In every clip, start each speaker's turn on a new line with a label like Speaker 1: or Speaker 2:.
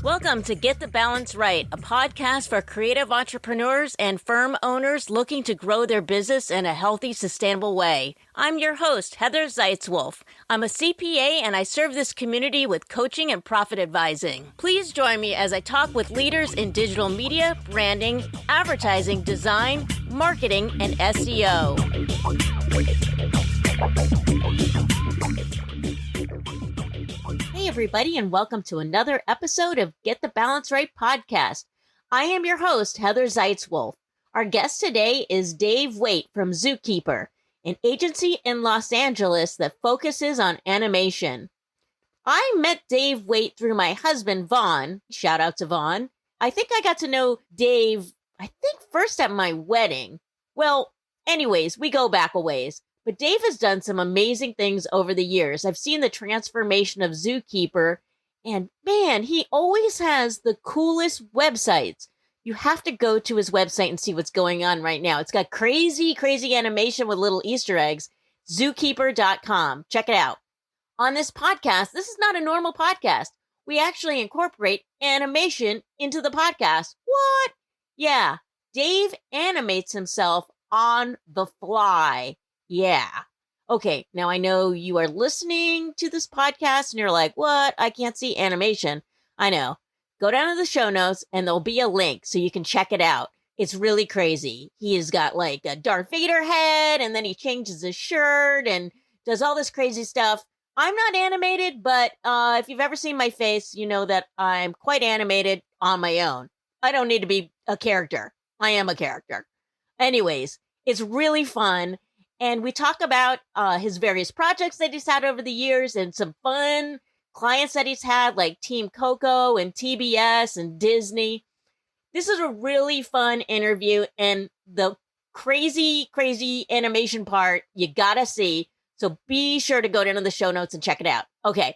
Speaker 1: Welcome to Get the Balance Right, a podcast for creative entrepreneurs and firm owners looking to grow their business in a healthy, sustainable way. I'm your host, Heather Zeitzwolf. I'm a CPA and I serve this community with coaching and profit advising. Please join me as I talk with leaders in digital media, branding, advertising, design, marketing, and SEO. Hey everybody, and welcome to another episode of Get the Balance Right podcast. I am your host, Heather Zeitzwolf. Our guest today is Dave Waite from Zookeeper, an agency in Los Angeles that focuses on animation. I met Dave Waite through my husband, Vaughn. Shout out to Vaughn. I think I got to know Dave, first at my wedding. Well, anyways, we go back a ways. But Dave has done some amazing things over the years. I've seen the transformation of Zookeeper, and man, he always has the coolest websites. You have to go to his website and see what's going on right now. It's got crazy, crazy animation with little Easter eggs. Zookeeper.com. Check it out. On this podcast, this is not a normal podcast. We actually incorporate animation into the podcast. What? Yeah, Dave animates himself on the fly. Yeah. Okay, now I know you are listening to this podcast and you're like, what? I can't see animation. I know. Go down to the show notes and there'll be a link so you can check it out. It's really crazy. He has got like a Darth Vader head and then he changes his shirt and does all this crazy stuff. I'm not animated, but if you've ever seen my face, you know that I'm quite animated on my own. I don't need to be a character. I am a character. Anyways, it's really fun. And we talk about his various projects that he's had over the years and some fun clients that he's had like Team Coco and TBS and Disney. This is a really fun interview, and the crazy, crazy animation part you gotta see. So be sure to go down to the show notes and check it out. Okay,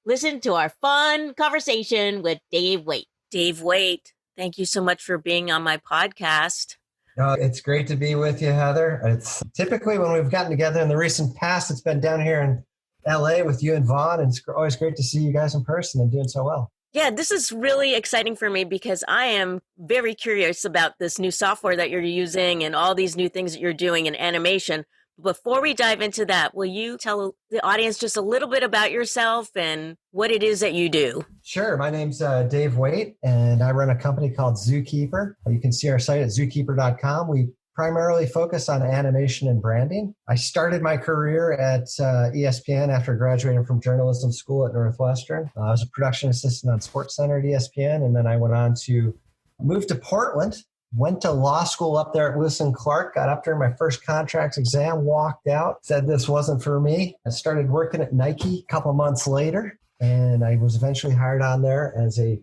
Speaker 1: listen to our fun conversation with Dave Waite. Dave Waite, thank you so much for being on my podcast.
Speaker 2: It's great to be with you, Heather. It's typically when we've gotten together in the recent past, it's been down here in LA with you and Vaughn. And it's always great to see you guys in person and doing so well.
Speaker 1: Yeah, this is really exciting for me because I am very curious about this new software that you're using and all these new things that you're doing in animation. Before we dive into that, will you tell the audience just a little bit about yourself and what it is that you do?
Speaker 2: Sure. My name's Dave Waite, and I run a company called Zookeeper. You can see our site at zookeeper.com. We primarily focus on animation and branding. I started my career at ESPN after graduating from journalism school at Northwestern. I was a production assistant on SportsCenter at ESPN, and then I went on to move to Portland. Went to law school up there at Lewis and Clark, got up during my first contracts exam, walked out, said this wasn't for me. I started working at Nike a couple months later, and I was eventually hired on there as a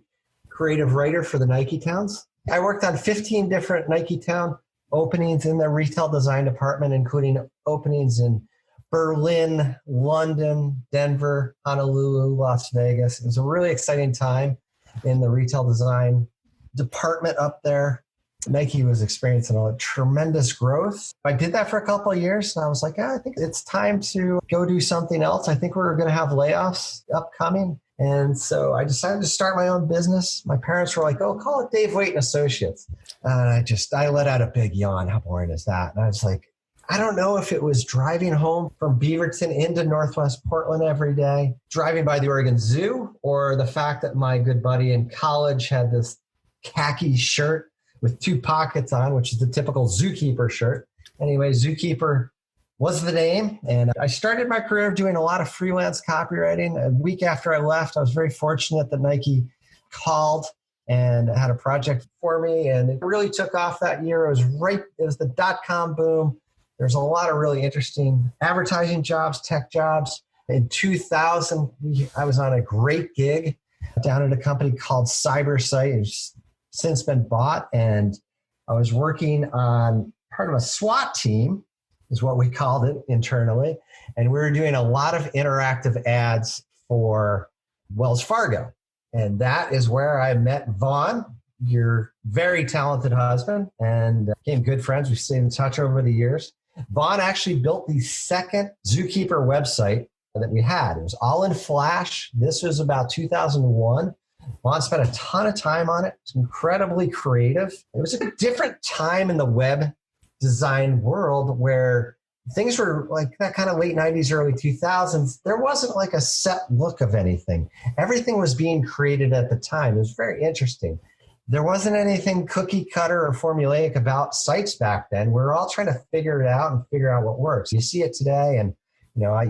Speaker 2: creative writer for the Nike Towns. I worked on 15 different Nike Town openings in the retail design department, including openings in Berlin, London, Denver, Honolulu, Las Vegas. It was a really exciting time in the retail design department up there. Nike was experiencing a tremendous growth. I did that for a couple of years, and I was like, I think it's time to go do something else. I think we're going to have layoffs upcoming. And so I decided to start my own business. My parents were like, oh, call it Dave Waite & Associates. And I let out a big yawn. How boring is that? And I was like, I don't know if it was driving home from Beaverton into Northwest Portland every day, driving by the Oregon Zoo, or the fact that my good buddy in college had this khaki shirt with two pockets on, which is the typical Zookeeper shirt. Anyway, Zookeeper was the name. And I started my career doing a lot of freelance copywriting. A week after I left, I was very fortunate that Nike called and had a project for me. And it really took off that year. It was the dot-com boom. There's a lot of really interesting advertising jobs, tech jobs. In 2000, I was on a great gig down at a company called CyberSite. It's since been bought, and I was working on part of a SWAT team, is what we called it internally. And we were doing a lot of interactive ads for Wells Fargo. And that is where I met Vaughn. your very talented husband and became good friends. We've stayed in touch over the years. Vaughn actually built the second Zookeeper website that we had. It was all in Flash. This was about 2001. Vaughn spent a ton of time on it. It's incredibly creative. It was a different time in the web design world where things were like that kind of late 90s, early 2000s. There wasn't like a set look of anything. Everything was being created at the time. It was very interesting. There wasn't anything cookie cutter or formulaic about sites back then. We were all trying to figure it out and figure out what works. You see it today, and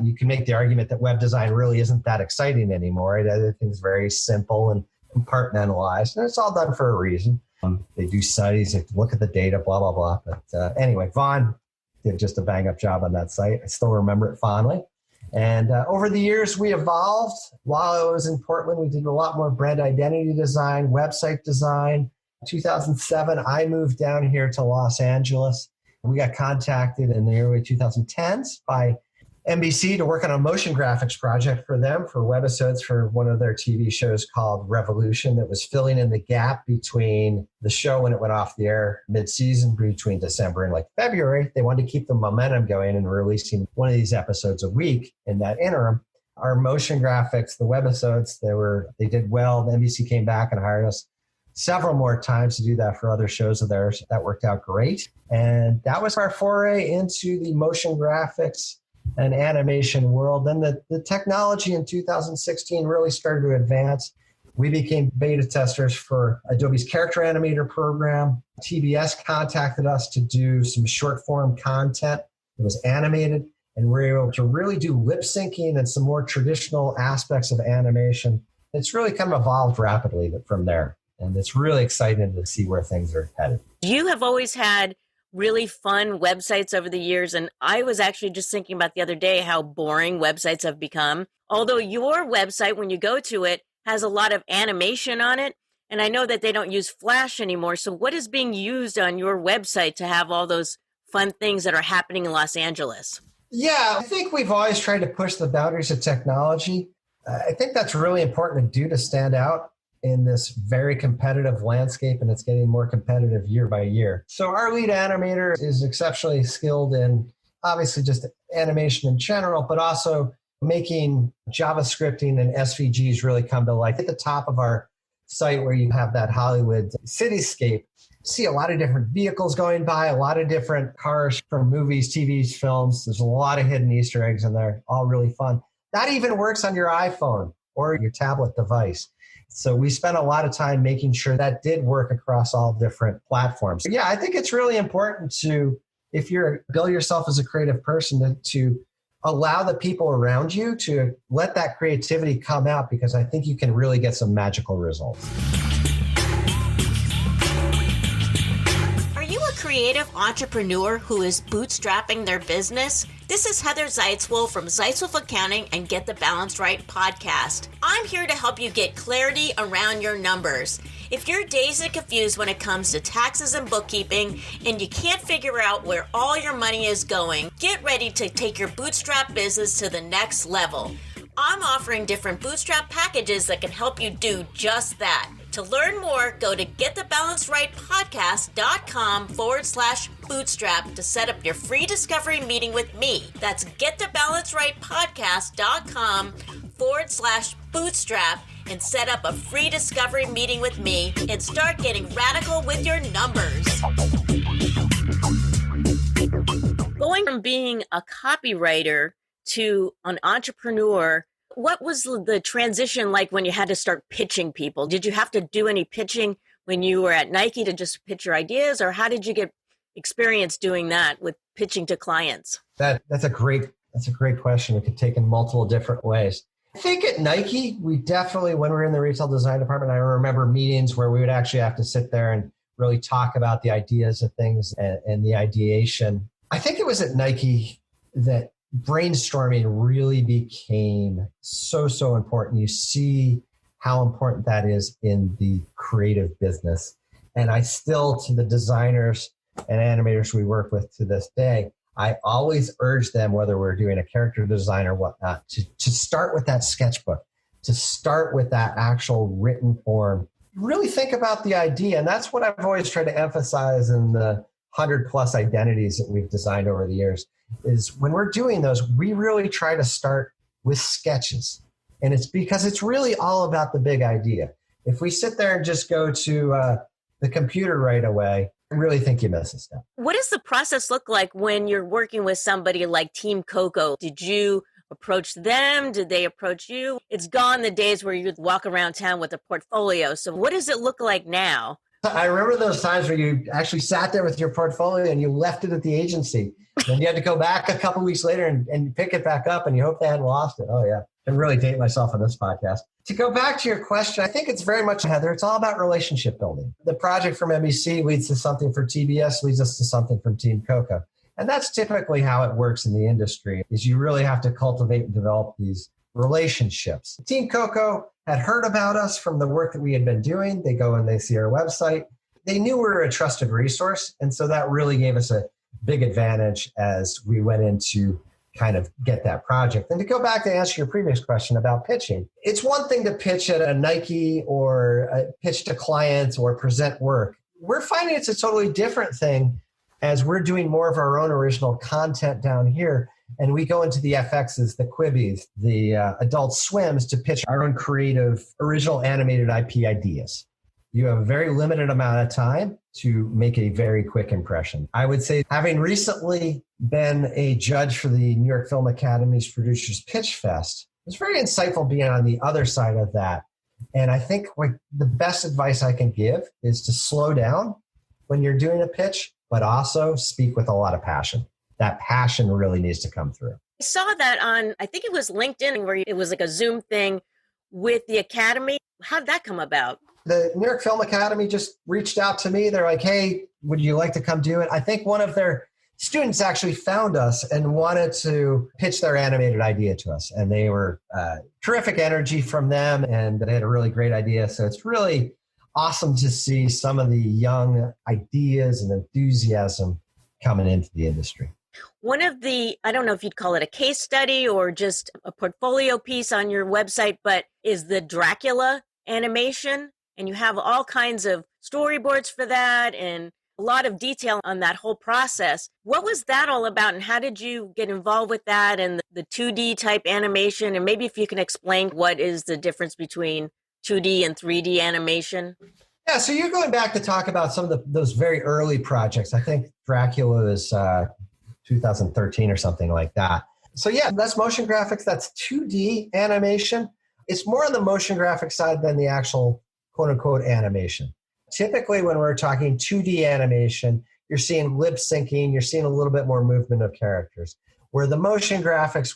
Speaker 2: you can make the argument that web design really isn't that exciting anymore. Everything's very simple and compartmentalized, and it's all done for a reason. They do studies, they look at the data, blah, blah, blah. But anyway, Vaughn did just a bang-up job on that site. I still remember it fondly. And over the years, we evolved. While I was in Portland, we did a lot more brand identity design, website design. 2007, I moved down here to Los Angeles. We got contacted in the early 2010s by NBC to work on a motion graphics project for them for webisodes for one of their TV shows called Revolution that was filling in the gap between the show when it went off the air mid-season between December and like February. They wanted to keep the momentum going and releasing one of these episodes a week in that interim. Our motion graphics, the webisodes, they did well. The NBC came back and hired us several more times to do that for other shows of theirs. That worked out great. And that was our foray into the motion graphics and animation world. Then the technology in 2016 really started to advance. We became beta testers for Adobe's character animator program. TBS contacted us to do some short form content that was animated, and we were able to really do lip syncing and some more traditional aspects of animation. It's really kind of evolved rapidly from there, and it's really exciting to see where things are headed.
Speaker 1: You have always had really fun websites over the years. And I was actually just thinking about the other day how boring websites have become. Although your website, when you go to it, has a lot of animation on it. And I know that they don't use Flash anymore. So what is being used on your website to have all those fun things that are happening in Los Angeles?
Speaker 2: Yeah, I think we've always tried to push the boundaries of technology. I think that's really important to do to stand out in this very competitive landscape, and it's getting more competitive year by year. So our lead animator is exceptionally skilled in obviously just animation in general, but also making JavaScripting and SVGs really come to life. At the top of our site where you have that Hollywood cityscape, see a lot of different vehicles going by, a lot of different cars from movies, TVs, films. There's a lot of hidden Easter eggs in there, all really fun. That even works on your iPhone or your tablet device. So we spent a lot of time making sure that did work across all different platforms. Yeah, I think it's really important to, if you're bill yourself as a creative person, to allow the people around you to let that creativity come out, because I think you can really get some magical results.
Speaker 1: Are you a creative entrepreneur who is bootstrapping their business? This is Heather Zaitzwolf from Zaitzwolf Accounting and Get the Balance Right podcast. I'm here to help you get clarity around your numbers. If you're dazed and confused when it comes to taxes and bookkeeping and you can't figure out where all your money is going, get ready to take your bootstrap business to the next level. I'm offering different bootstrap packages that can help you do just that. To learn more, go to getthebalancerightpodcast.com/bootstrap to set up your free discovery meeting with me. That's getthebalancerightpodcast.com/bootstrap and set up a free discovery meeting with me and start getting radical with your numbers. Going from being a copywriter to an entrepreneur, what was the transition like when you had to start pitching people? Did you have to do any pitching when you were at Nike to just pitch your ideas, or how did you get experience doing that with pitching to clients?
Speaker 2: That's a great question. It could take in multiple different ways. I think at Nike, we definitely, when we were in the retail design department, I remember meetings where we would actually have to sit there and really talk about the ideas of things and the ideation. I think it was at Nike that brainstorming really became so important. You see how important that is in the creative business. And I still, to the designers and animators we work with to this day, I always urge them, whether we're doing a character design or whatnot, to start with that sketchbook, to start with that actual written form really think about the idea. And that's what I've always tried to emphasize in the 100 plus identities that we've designed over the years is when we're doing those, we really try to start with sketches. And it's because it's really all about the big idea. If we sit there and just go to the computer right away, I really think you miss a step.
Speaker 1: What does the process look like when you're working with somebody like Team Coco? Did you approach them? Did they approach you? It's gone the days where you walk around town with a portfolio. So what does it look like now?
Speaker 2: I remember those times where you actually sat there with your portfolio and you left it at the agency. And you had to go back a couple of weeks later and pick it back up and you hope they hadn't lost it. Oh, yeah. I really date myself on this podcast. To go back to your question, I think it's very much, Heather, it's all about relationship building. The project from NBC leads to something for TBS, leads us to something from Team Coco. And that's typically how it works in the industry, is you really have to cultivate and develop these relationships. Team Coco had heard about us from the work that we had been doing. They go and they see our website. They knew we were a trusted resource. And so that really gave us a big advantage as we went into kind of get that project. And to go back to answer your previous question about pitching, it's one thing to pitch at a Nike or pitch to clients or present work. We're finding it's a totally different thing as we're doing more of our own original content down here. And we go into the FXs, the Quibbies, the Adult Swims to pitch our own creative, original animated IP ideas. You have a very limited amount of time to make a very quick impression. I would say, having recently been a judge for the New York Film Academy's Producers Pitch Fest, it was very insightful being on the other side of that. And I think the best advice I can give is to slow down when you're doing a pitch, but also speak with a lot of passion. That passion really needs to come through.
Speaker 1: I saw that on, I think it was LinkedIn, where it was like a Zoom thing with the Academy. How did that come about?
Speaker 2: The New York Film Academy just reached out to me. They're like, hey, would you like to come do it? I think one of their students actually found us and wanted to pitch their animated idea to us. And they were terrific energy from them, and they had a really great idea. So it's really awesome to see some of the young ideas and enthusiasm coming into the industry.
Speaker 1: One of the, I don't know if you'd call it a case study or just a portfolio piece on your website, but is the Dracula animation. And you have all kinds of storyboards for that and a lot of detail on that whole process. What was that all about, and how did you get involved with that and the 2D type animation? And maybe if you can explain what is the difference between 2D and 3D animation?
Speaker 2: Yeah, so you're going back to talk about some of those very early projects. I think Dracula is 2013 or something like that. So yeah, that's motion graphics. That's 2D animation. It's more on the motion graphic side than the actual quote unquote animation. Typically, when we're talking 2D animation, you're seeing lip syncing, you're seeing a little bit more movement of characters. Where the motion graphics,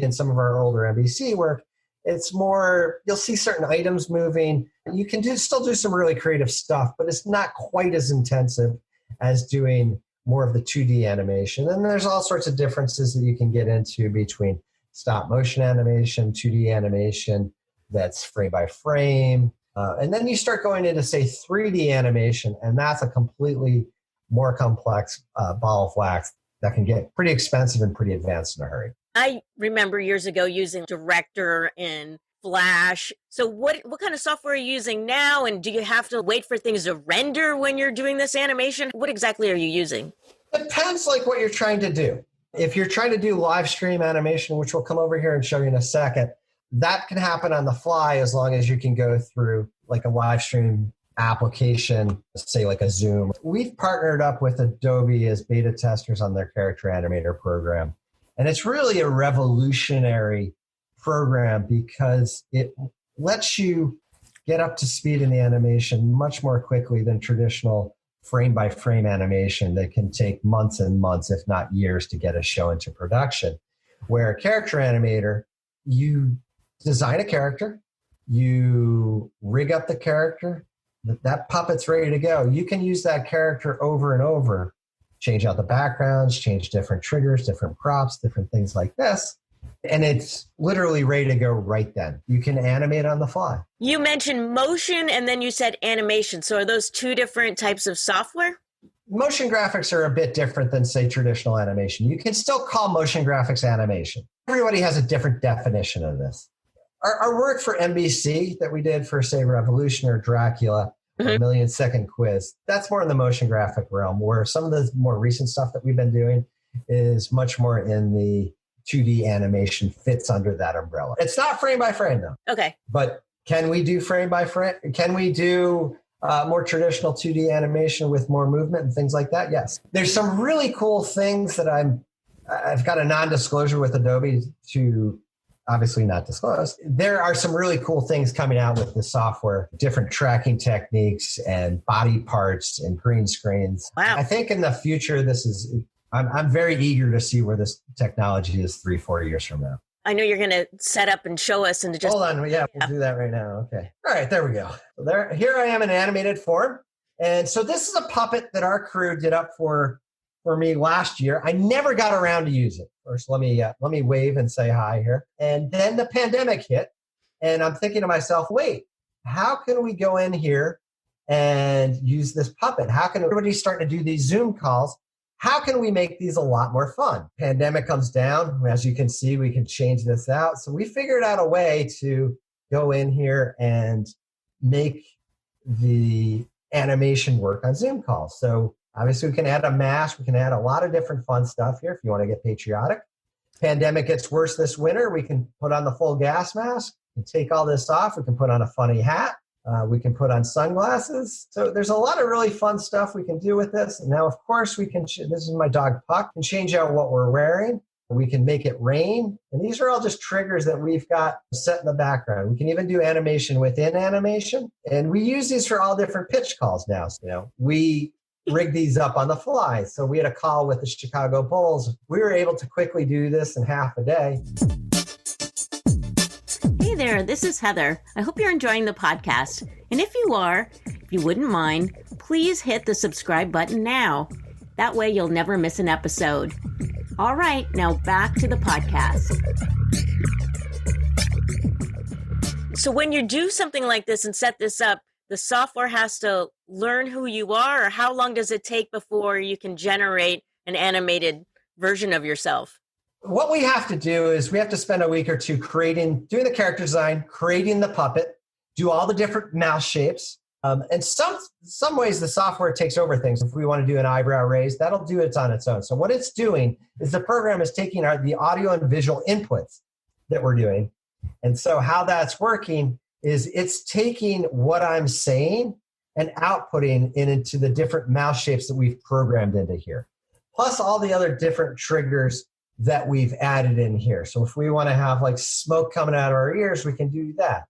Speaker 2: in some of our older NBC work, it's more, you'll see certain items moving. You can still do some really creative stuff, but it's not quite as intensive as doing more of the 2D animation. And there's all sorts of differences that you can get into between stop motion animation, 2D animation, that's frame by frame. And then you start going into, say, 3D animation, and that's a completely more complex ball of wax that can get pretty expensive and pretty advanced in a hurry.
Speaker 1: I remember years ago using Director and Flash. So what kind of software are you using now? And do you have to wait for things to render when you're doing this animation? What exactly are you using?
Speaker 2: Depends like what you're trying to do. If you're trying to do live stream animation, which we'll come over here and show you in a second, that can happen on the fly as long as you can go through like a live stream application, say like a Zoom. We've partnered up with Adobe as beta testers on their character animator program. And it's really a revolutionary program because it lets you get up to speed in the animation much more quickly than traditional frame by frame animation that can take months and months, if not years, to get a show into production. Where a character animator, you design a character, you rig up the character, that puppet's ready to go. You can use that character over and over, change out the backgrounds, change different triggers, different props, different things like this. And it's literally ready to go right then. You can animate on the fly.
Speaker 1: You mentioned motion and then you said animation. So are those two different types of software?
Speaker 2: Motion graphics are a bit different than, say, traditional animation. You can still call motion graphics animation. Everybody has a different definition of this. Our work for NBC that we did for, say, Revolution or Dracula, a million-second quiz, that's more in the motion graphic realm, where some of the more recent stuff that we've been doing is much more in the 2D animation, fits under that umbrella. It's not frame by frame, though.
Speaker 1: Okay.
Speaker 2: But can we do frame by frame? Can we do more traditional 2D animation with more movement and things like that? Yes. There's some really cool things that I've got a non-disclosure with Adobe to obviously not disclose. There are some really cool things coming out with the software, different tracking techniques and body parts and green screens.
Speaker 1: Wow.
Speaker 2: I think in the future, I'm very eager to see where this technology is 3-4 years from now.
Speaker 1: I know you're going to set up and show us and just...
Speaker 2: Hold on. Yeah, we'll do that right now. Okay. All right, there we go. So here I am in animated form. And so this is a puppet that our crew did up for me last year. I never got around to use it. First, let me wave and say hi here. And then the pandemic hit, and I'm thinking to myself, wait, how can we go in here and use this puppet? How can everybody's starting to do these Zoom calls? How can we make these a lot more fun? Pandemic comes down. As you can see, we can change this out. So we figured out a way to go in here and make the animation work on Zoom calls. So obviously, we can add a mask. We can add a lot of different fun stuff here if you want to get patriotic. Pandemic gets worse this winter. We can put on the full gas mask and take all this off. We can put on a funny hat. We can put on sunglasses. So there's a lot of really fun stuff we can do with this. And now, of course, we can, this is my dog Puck, can change out what we're wearing. We can make it rain. And these are all just triggers that we've got set in the background. We can even do animation within animation. And we use these for all different pitch calls now. So, we rig these up on the fly. So we had a call with the Chicago Bulls. We were able to quickly do this in half a day.
Speaker 1: Hey there, this is Heather. I hope you're enjoying the podcast. And if you are, if you wouldn't mind, please hit the subscribe button now. That way you'll never miss an episode. All right, now back to the podcast. So when you do something like this and set this up, the software has to learn who you are, or how long does it take before you can generate an animated version of yourself?
Speaker 2: What we have to do is we have to spend a week or two doing the character design, creating the puppet, do all the different mouth shapes. And some ways the software takes over things. If we want to do an eyebrow raise, that'll do it on its own. So what it's doing is the program is taking the audio and visual inputs that we're doing. And so how that's working is it's taking what I'm saying and outputting it into the different mouth shapes that we've programmed into here, plus all the other different triggers that we've added in here. So if we want to have like smoke coming out of our ears, we can do that.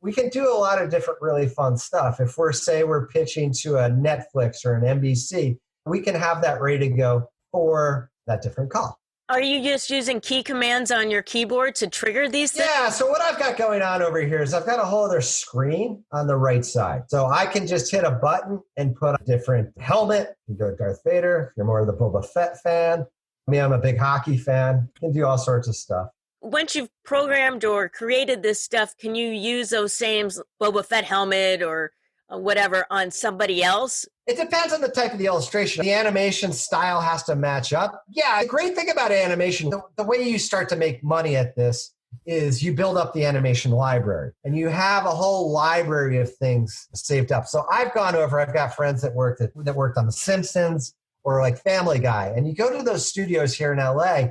Speaker 2: We can do a lot of different really fun stuff. If we're pitching to a Netflix or an NBC, we can have that ready to go for that different call.
Speaker 1: Are you just using key commands on your keyboard to trigger these things?
Speaker 2: Yeah, so what I've got going on over here is I've got a whole other screen on the right side. So I can just hit a button and put a different helmet. You go Darth Vader, if you're more of the Boba Fett fan. Me, I'm a big hockey fan. You can do all sorts of stuff.
Speaker 1: Once you've programmed or created this stuff, can you use those same Boba Fett helmet or whatever on somebody else?
Speaker 2: It depends on the type of the illustration. The animation style has to match up. Yeah, the great thing about animation, the way you start to make money at this is you build up the animation library and you have a whole library of things saved up. So I've got friends that worked on The Simpsons or like Family Guy. And you go to those studios here in LA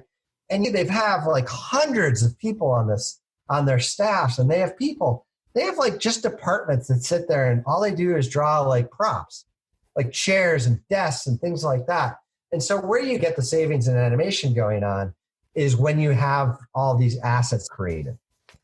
Speaker 2: and they have like hundreds of people on their staffs, and they have like just departments that sit there and all they do is draw like props, like chairs and desks and things like that. And so where you get the savings in animation going on is when you have all these assets created.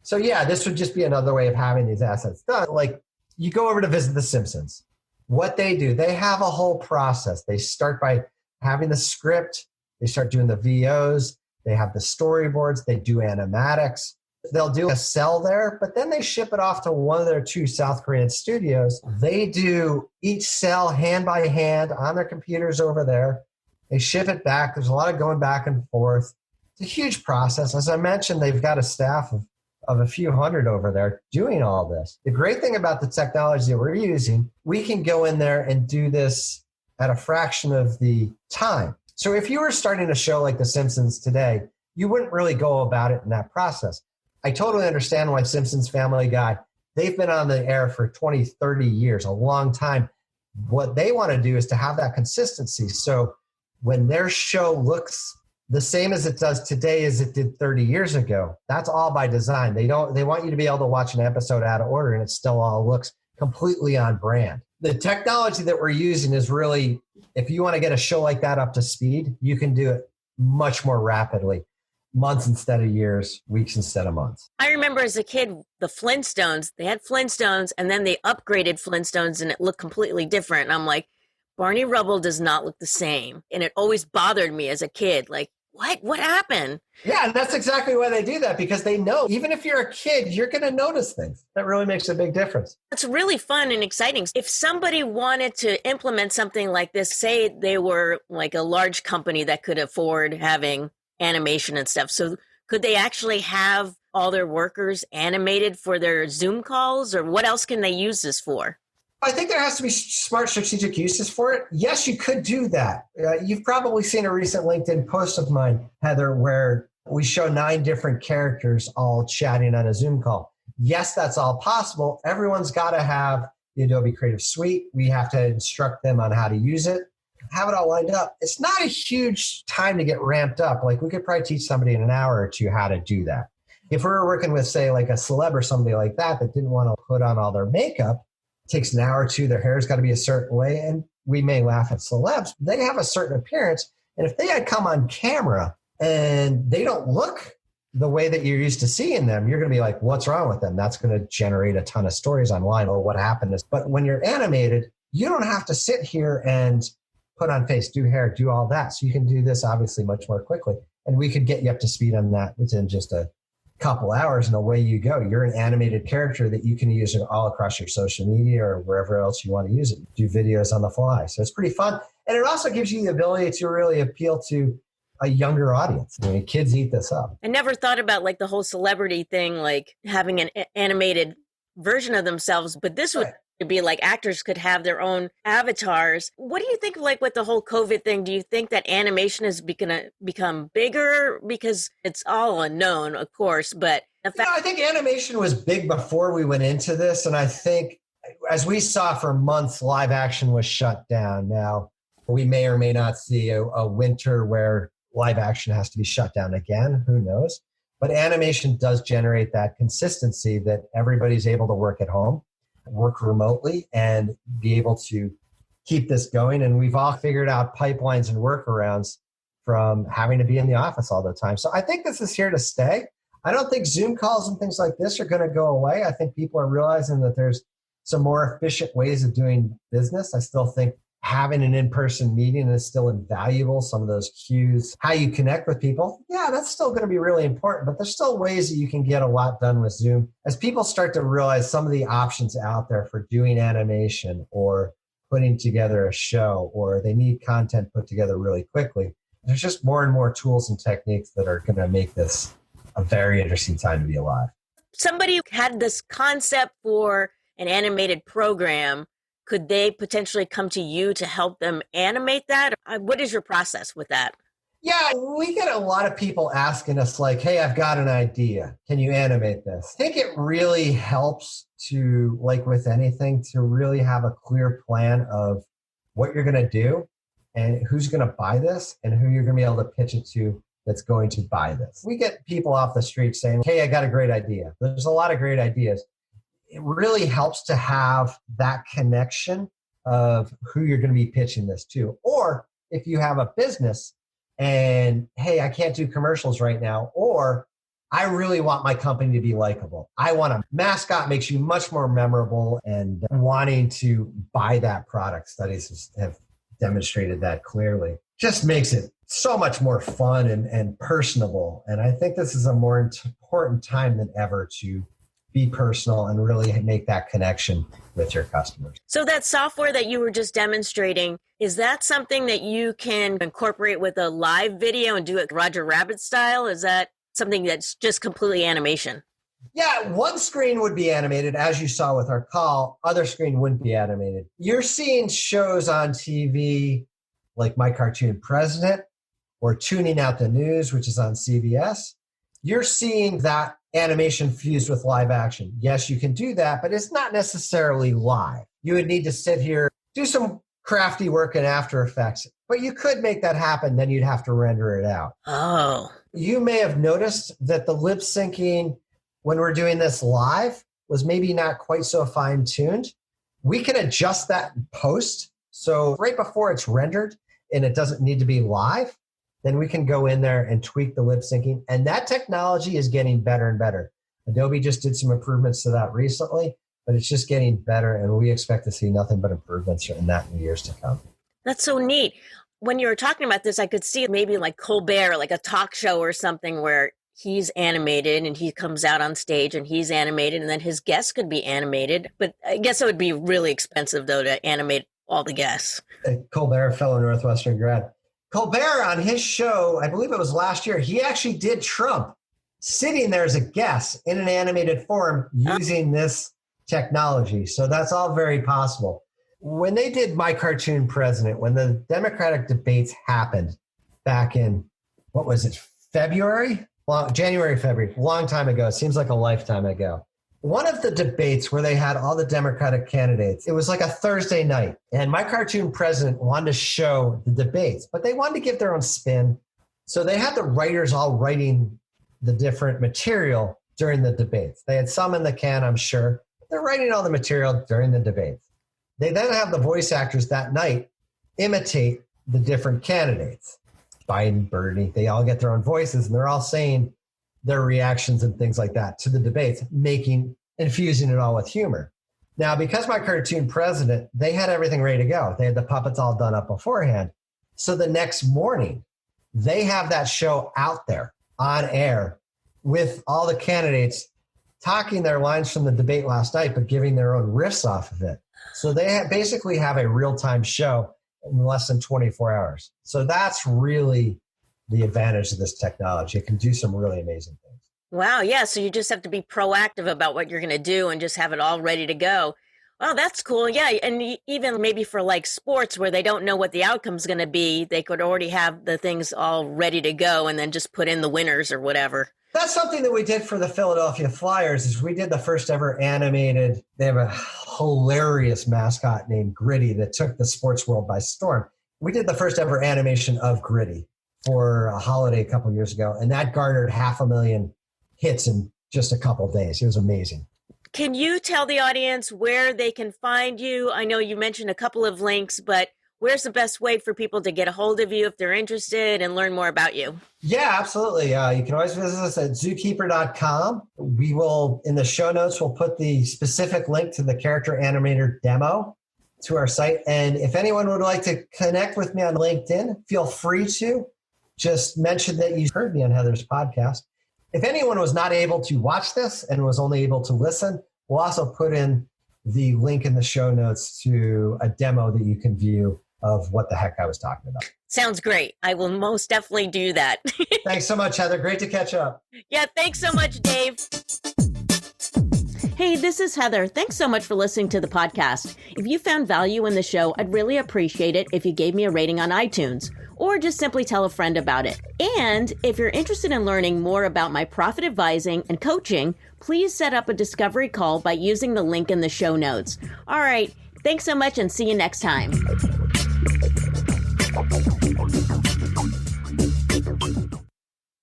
Speaker 2: So yeah, this would just be another way of having these assets done. Like you go over to visit The Simpsons. What they do, they have a whole process. They start by having the script. They start doing the VOs. They have the storyboards. They do animatics. They'll do a cell there, but then they ship it off to one of their 2 South Korean studios. They do each cell hand by hand on their computers over there. They ship it back. There's a lot of going back and forth. It's a huge process. As I mentioned, they've got a staff of a few hundred over there doing all this. The great thing about the technology that we're using, we can go in there and do this at a fraction of the time. So if you were starting a show like The Simpsons today, you wouldn't really go about it in that process. I totally understand why Simpsons, Family Guy, they've been on the air for 20, 30 years, a long time. What they want to do is to have that consistency. So when their show looks the same as it does today as it did 30 years ago, that's all by design. They want you to be able to watch an episode out of order and it still all looks completely on brand. The technology that we're using is really, if you want to get a show like that up to speed, you can do it much more rapidly. Months instead of years, weeks instead of months.
Speaker 1: I remember as a kid, the Flintstones, they had Flintstones and then they upgraded Flintstones and it looked completely different. And I'm like, Barney Rubble does not look the same. And it always bothered me as a kid. Like, what happened?
Speaker 2: Yeah, and that's exactly why they do that, because they know even if you're a kid, you're going to notice things. That really makes a big difference.
Speaker 1: It's really fun and exciting. If somebody wanted to implement something like this, say they were like a large company that could afford having animation and stuff. So could they actually have all their workers animated for their Zoom calls, or what else can they use this for?
Speaker 2: I think there has to be smart strategic uses for it. Yes, you could do that. You've probably seen a recent LinkedIn post of mine, Heather, where we show 9 different characters all chatting on a Zoom call. Yes, that's all possible. Everyone's got to have the Adobe Creative Suite. We have to instruct them on how to use it, have it all lined up. It's not a huge time to get ramped up. Like, we could probably teach somebody in an hour or two how to do that. If we were working with, say, like a celeb or somebody like that didn't want to put on all their makeup, takes an hour or two, their hair's got to be a certain way. And we may laugh at celebs. They have a certain appearance. And if they had come on camera and they don't look the way that you're used to seeing them, you're going to be like, what's wrong with them? That's going to generate a ton of stories online. Oh, what happened? But when you're animated, you don't have to sit here and put on face, do hair, do all that. So you can do this obviously much more quickly. And we could get you up to speed on that within just a couple hours, and away you go. You're an animated character that you can use all across your social media or wherever else you want to use it. Do videos on the fly. So it's pretty fun. And it also gives you the ability to really appeal to a younger audience. I mean, kids eat this up.
Speaker 1: I never thought about like the whole celebrity thing, like having an animated version of themselves, but this would be like actors could have their own avatars. What do you think, like with the whole COVID thing? Do you think that animation is going to become bigger? Because it's all unknown, of course, but
Speaker 2: I think animation was big before we went into this. And I think, as we saw for months, live action was shut down. Now, we may or may not see a winter where live action has to be shut down again. Who knows? But animation does generate that consistency that everybody's able to work at home, work remotely, and be able to keep this going. And we've all figured out pipelines and workarounds from having to be in the office all the time. So I think this is here to stay. I don't think Zoom calls and things like this are going to go away. I think people are realizing that there's some more efficient ways of doing business. I still think having an in-person meeting is still invaluable. Some of those cues, how you connect with people, yeah, that's still going to be really important, but there's still ways that you can get a lot done with Zoom. As people start to realize some of the options out there for doing animation or putting together a show, or they need content put together really quickly, there's just more and more tools and techniques that are going to make this a very interesting time to be alive.
Speaker 1: Somebody had this concept for an animated program. Could they potentially come to you to help them animate that? What is your process with that?
Speaker 2: Yeah, we get a lot of people asking us like, hey, I've got an idea. Can you animate this? I think it really helps to, like with anything, to really have a clear plan of what you're going to do and who's going to buy this and who you're going to be able to pitch it to that's going to buy this. We get people off the street saying, hey, I got a great idea. There's a lot of great ideas. It really helps to have that connection of who you're going to be pitching this to. Or if you have a business and, hey, I can't do commercials right now, or I really want my company to be likable. I want a mascot, makes you much more memorable, and wanting to buy that product. Studies have demonstrated that clearly. Just makes it so much more fun and personable. And I think this is a more important time than ever to be personal and really make that connection with your customers.
Speaker 1: So that software that you were just demonstrating, is that something that you can incorporate with a live video and do it Roger Rabbit style? Is that something that's just completely animation?
Speaker 2: Yeah, one screen would be animated, as you saw with our call. Other screen wouldn't be animated. You're seeing shows on TV like My Cartoon President or Tuning Out the News, which is on CBS. you're seeing that animation fused with live action. Yes, you can do that, but it's not necessarily live. You would need to sit here, do some crafty work in After Effects, but you could make that happen. Then you'd have to render it out.
Speaker 1: Oh.
Speaker 2: You may have noticed that the lip syncing when we're doing this live was maybe not quite so fine tuned. We can adjust that in post. So right before it's rendered and it doesn't need to be live, then we can go in there and tweak the lip syncing. And that technology is getting better and better. Adobe just did some improvements to that recently, but it's just getting better. And we expect to see nothing but improvements in that in the years to come.
Speaker 1: That's so neat. When you were talking about this, I could see maybe like Colbert, like a talk show or something where he's animated and he comes out on stage and he's animated and then his guests could be animated. But I guess it would be really expensive, though, to animate all the guests.
Speaker 2: Colbert, fellow Northwestern grad. Colbert on his show, I believe it was last year, he actually did Trump sitting there as a guest in an animated form using this technology. So that's all very possible. When they did My Cartoon President, when the Democratic debates happened back in, what was it, February? January, February, long time ago. It seems like a lifetime ago. One of the debates where they had all the Democratic candidates, it was like a Thursday night, and My Cartoon President wanted to show the debates, but they wanted to give their own spin. So they had the writers all writing the different material during the debates. They had some in the can, I'm sure. They're writing all the material during the debates. They then have the voice actors that night imitate the different candidates. Biden, Bernie, they all get their own voices, and they're all saying their reactions and things like that to the debates, infusing it all with humor. Now, because My Cartoon President, they had everything ready to go. They had the puppets all done up beforehand. So the next morning, they have that show out there on air with all the candidates talking their lines from the debate last night, but giving their own riffs off of it. So they basically have a real-time show in less than 24 hours. So that's really the advantage of this technology. It can do some really amazing things.
Speaker 1: Wow. Yeah. So you just have to be proactive about what you're going to do and just have it all ready to go. Wow, that's cool. Yeah. And even maybe for like sports where they don't know what the outcome's going to be, they could already have the things all ready to go and then just put in the winners or whatever.
Speaker 2: That's something that we did for the Philadelphia Flyers is we did the first ever animated. They have a hilarious mascot named Gritty that took the sports world by storm. We did the first ever animation of Gritty for a holiday a couple years ago, and that garnered 500,000 hits in just a couple of days. It was amazing.
Speaker 1: Can you tell the audience where they can find you? I know you mentioned a couple of links, but where's the best way for people to get a hold of you if they're interested and learn more about you?
Speaker 2: Yeah, absolutely. You can always visit us at zookeeper.com. We will, in the show notes, we'll put the specific link to the character animator demo to our site. And if anyone would like to connect with me on LinkedIn, feel free to. Just mention that you heard me on Heather's podcast. If anyone was not able to watch this and was only able to listen, we'll also put in the link in the show notes to a demo that you can view of what the heck I was talking about.
Speaker 1: Sounds great. I will most definitely do that.
Speaker 2: Thanks so much, Heather. Great to catch up.
Speaker 1: Yeah, thanks so much, Dave. Hey, this is Heather. Thanks so much for listening to the podcast. If you found value in the show, I'd really appreciate it if you gave me a rating on iTunes, or just simply tell a friend about it. And if you're interested in learning more about my profit advising and coaching, please set up a discovery call by using the link in the show notes. All right, thanks so much and see you next time.